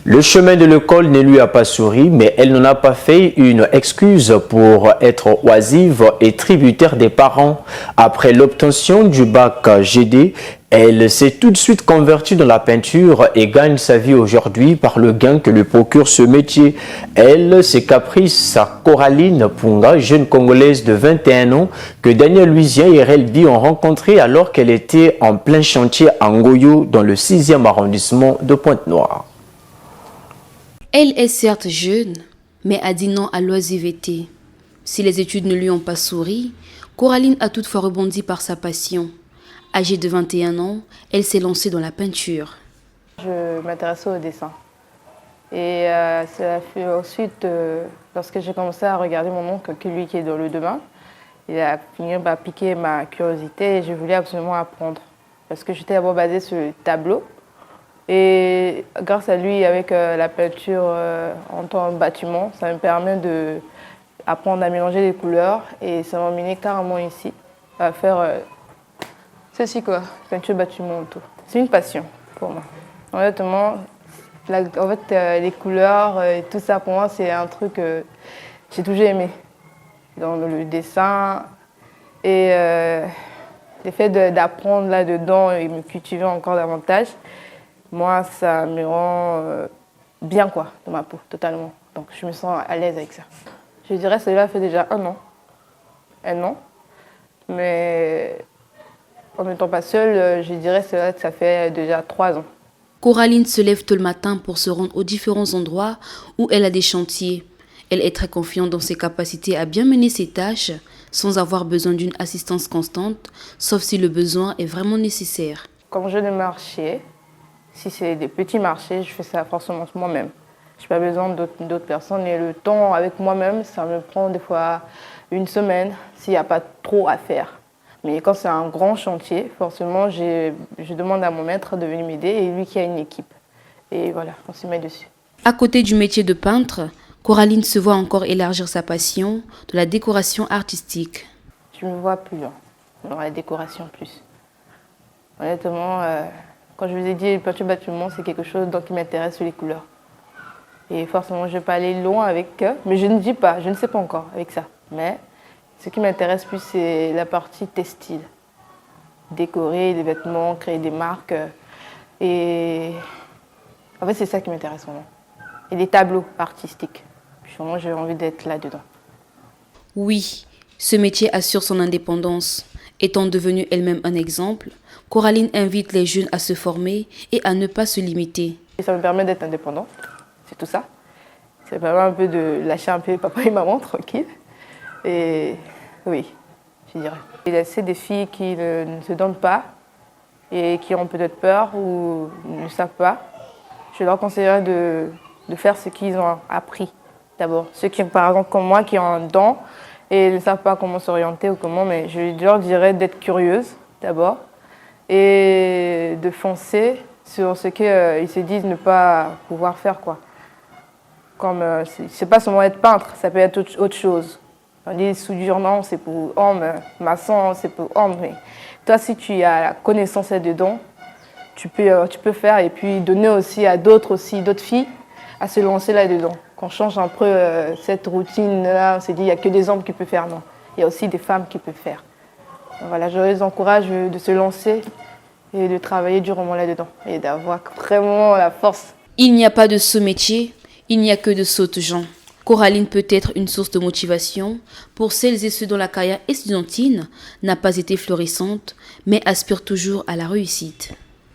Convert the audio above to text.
Le chemin de l'école ne lui a pas souri, mais elle n'en a pas fait une excuse pour être oisive et tributaire des parents. Après l'obtention du bac GD, elle s'est tout de suite convertie dans la peinture et gagne sa vie aujourd'hui par le gain que lui procure ce métier. Elle, c'est Caprice Coraline Punga, jeune Congolaise de 21 ans, que Daniel Luisien et Relbi ont rencontré alors qu'elle était en plein chantier à Ngoyo, dans le 6e arrondissement de Pointe-Noire. Elle est certes jeune, mais a dit non à l'oisiveté. Si les études ne lui ont pas souri, Coraline a toutefois rebondi par sa passion. Âgée de 21 ans, elle s'est lancée dans la peinture. Je m'intéressais au dessin. Et ça fait ensuite, lorsque j'ai commencé à regarder mon oncle, lui qui est dans le domaine, il a fini par piquer ma curiosité et je voulais absolument apprendre. Parce que j'étais d'abord basée sur le tableau. Et grâce à lui, avec la peinture en tant que bâtiment, ça me permet d'apprendre à mélanger les couleurs. Et ça m'a emmené carrément ici à faire ceci, quoi, peinture bâtiment autour. C'est une passion pour moi. Honnêtement, les couleurs et tout ça, pour moi, c'est un truc que j'ai toujours aimé. Dans le dessin et le fait d'apprendre là-dedans et me cultiver encore davantage, moi, ça me rend bien, quoi, dans ma peau, totalement. Donc, je me sens à l'aise avec ça. Je dirais que cela fait déjà 1 an. 1 an. Mais en n'étant pas seule, je dirais que ça fait déjà 3 ans. Coraline se lève tôt le matin pour se rendre aux différents endroits où elle a des chantiers. Elle est très confiante dans ses capacités à bien mener ses tâches sans avoir besoin d'une assistance constante, sauf si le besoin est vraiment nécessaire. Comme je ne marchais, si c'est des petits marchés, je fais ça forcément moi-même. Je n'ai pas besoin d'autres personnes. Et le temps avec moi-même, ça me prend des fois 1 semaine s'il n'y a pas trop à faire. Mais quand c'est un grand chantier, forcément, je demande à mon maître de venir m'aider et lui qui a une équipe. Et voilà, on se met dessus. À côté du métier de peintre, Coraline se voit encore élargir sa passion de la décoration artistique. Je me vois plus dans la décoration plus. Honnêtement, quand je vous ai dit le peinture bâtiment, c'est quelque chose qui m'intéresse sur les couleurs. Et forcément, je ne vais pas aller loin avec eux, mais je ne dis pas, je ne sais pas encore avec ça. Mais ce qui m'intéresse plus, c'est la partie textile. Décorer des vêtements, créer des marques. Et en fait, c'est ça qui m'intéresse vraiment. Et des tableaux artistiques. Vraiment, j'ai envie d'être là-dedans. Oui, ce métier assure son indépendance. Étant devenue elle-même un exemple, Coraline invite les jeunes à se former et à ne pas se limiter. Et ça me permet d'être indépendante, c'est tout ça. Ça me permet un peu de lâcher un peu papa et maman tranquille. Et oui, je dirais. Il y a assez des filles qui ne se donnent pas et qui ont peut-être peur ou ne savent pas. Je leur conseillerais de faire ce qu'ils ont appris d'abord. Ceux qui, par exemple, comme moi, qui ont un don et ne savent pas comment s'orienter ou comment, mais je leur dirais d'être curieuse d'abord et de foncer sur ce qu'ils se disent ne pas pouvoir faire, quoi. Comme, c'est pas seulement être peintre, ça peut être autre chose. On dit soudure, non, c'est pour homme, maçon, c'est pour homme. Mais toi, si tu as la connaissance là-dedans, tu peux faire et puis donner aussi à d'autres filles à se lancer là-dedans. Qu'on change un peu cette routine-là, on s'est dit il n'y a que des hommes qui peuvent faire, non. Il y a aussi des femmes qui peuvent faire. Donc voilà, je les encourage de se lancer et de travailler durement là-dedans et d'avoir vraiment la force. Il n'y a pas de sot métier, il n'y a que de sottes gens. Coraline peut être une source de motivation pour celles et ceux dont la carrière estudiantine n'a pas été florissante, mais aspirent toujours à la réussite.